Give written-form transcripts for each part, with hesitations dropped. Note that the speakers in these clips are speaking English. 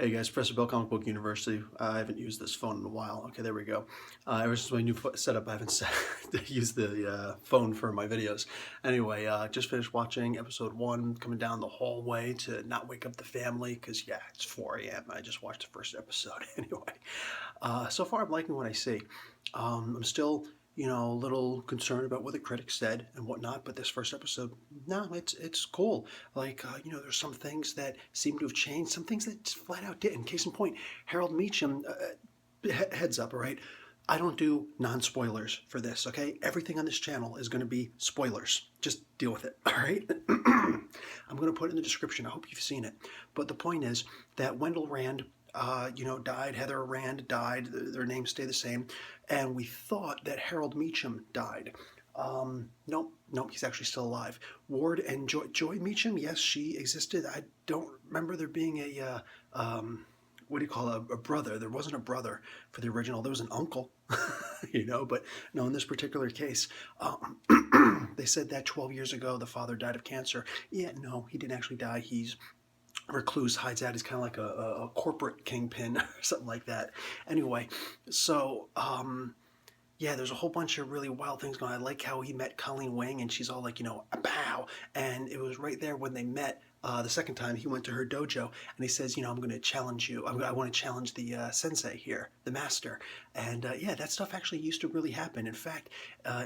Hey guys, Professor Bill, Comic Book University. I haven't used this phone in a while. Okay, there we go. Ever since my new setup, I haven't used the phone for my videos. Anyway, just finished watching episode 1, coming down the hallway to not wake up the family, because yeah, it's 4 a.m. I just watched the first episode. Anyway, so far I'm liking what I see. I'm still, a little concerned about what the critics said and whatnot, but this first episode, no, it's cool. Like, there's some things that seem to have changed, some things that flat out didn't. Case in point, Harold Meacham, heads up, all right? I don't do non-spoilers for this, okay? Everything on this channel is going to be spoilers. Just deal with it, all right? I'm going to put it in the description. I hope you've seen it. But the point is that Wendell Rand died. Heather Rand died. Their names stay the same. And we thought that Harold Meacham died. Nope, he's actually still alive. Ward and Joy Meacham, yes, she existed. I don't remember there being a, what do you call a brother? There wasn't a brother for the original. There was an uncle, but no, in this particular case, they said that 12 years ago the father died of cancer. Yeah, no, he didn't actually die. He's recluse, hides out. He's kind of like a corporate kingpin or something like that. Anyway, so yeah, there's a whole bunch of really wild things going on. I like how he met Colleen Wing, and she's all like, bow. And it was right there when they met the second time. He went to her dojo, and he says, I'm going to challenge you. I want to challenge the sensei here, the master. And yeah, that stuff actually used to really happen. In fact,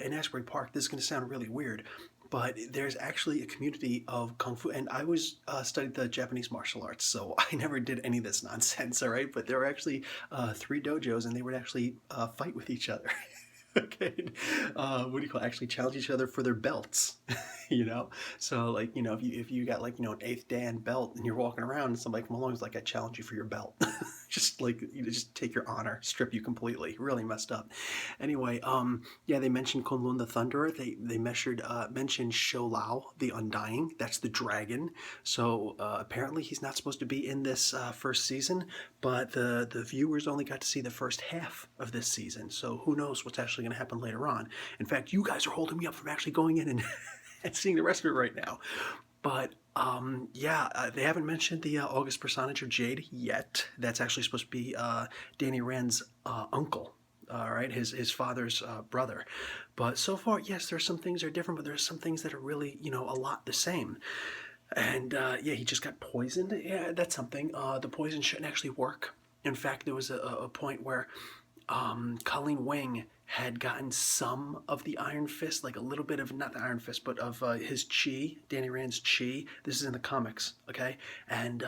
in Asbury Park, this is going to sound really weird, but there's actually a community of Kung Fu, and I was studied the Japanese martial arts, so I never did any of this nonsense, all right? But there were actually 3 dojos, and they would actually fight with each other. Okay, what do you call it? Actually challenge each other for their belts, So like, if you got like, an 8th Dan belt and you're walking around and somebody come along and is like, I challenge you for your belt. Just like, just take your honor, strip you completely. Really messed up. Anyway, yeah, they mentioned Kunlun the Thunderer. They mentioned Shou Lao the Undying. That's the dragon. So apparently he's not supposed to be in this first season, but the viewers only got to see the first half of this season. So who knows what's actually going to happen later on. In fact, you guys are holding me up from actually going in and, and seeing the rest of it right now. But yeah, they haven't mentioned the August personage of Jade yet. That's actually supposed to be Danny Rand's uncle. All right, his father's brother. But so far, yes, there's some things that are different, but there's some things that are really, a lot the same. And yeah, he just got poisoned. Yeah, that's something. The poison shouldn't actually work. In fact, there was a point where Colleen Wing had gotten some of the Iron Fist, like a little bit of, not the Iron Fist, but of his chi, Danny Rand's chi. This is in the comics, okay? And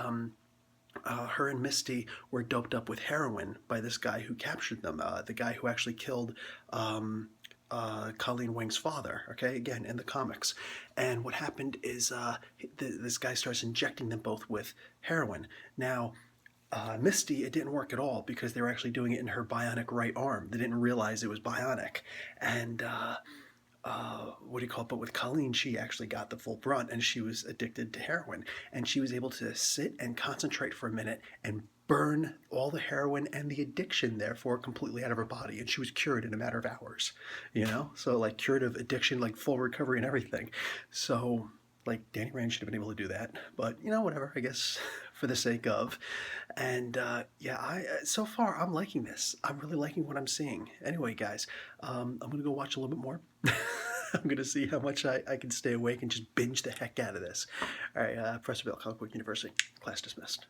her and Misty were doped up with heroin by this guy who captured them, the guy who actually killed Colleen Wing's father, okay, again, in the comics. And what happened is this guy starts injecting them both with heroin. Now, Misty, it didn't work at all because they were actually doing it in her bionic right arm. They didn't realize it was bionic. And what do you call it? But with Colleen, she actually got the full brunt, and she was addicted to heroin. And she was able to sit and concentrate for a minute and burn all the heroin and the addiction, therefore, completely out of her body. And she was cured in a matter of hours, So, like, cured of addiction, like, full recovery and everything. So, like, Danny Rand should have been able to do that. But, whatever, I guess, for the sake of. And, yeah, so far, I'm liking this. I'm really liking what I'm seeing. Anyway, guys, I'm going to go watch a little bit more. I'm going to see how much I can stay awake and just binge the heck out of this. All right, Professor Bill, Comic Book University. Class dismissed.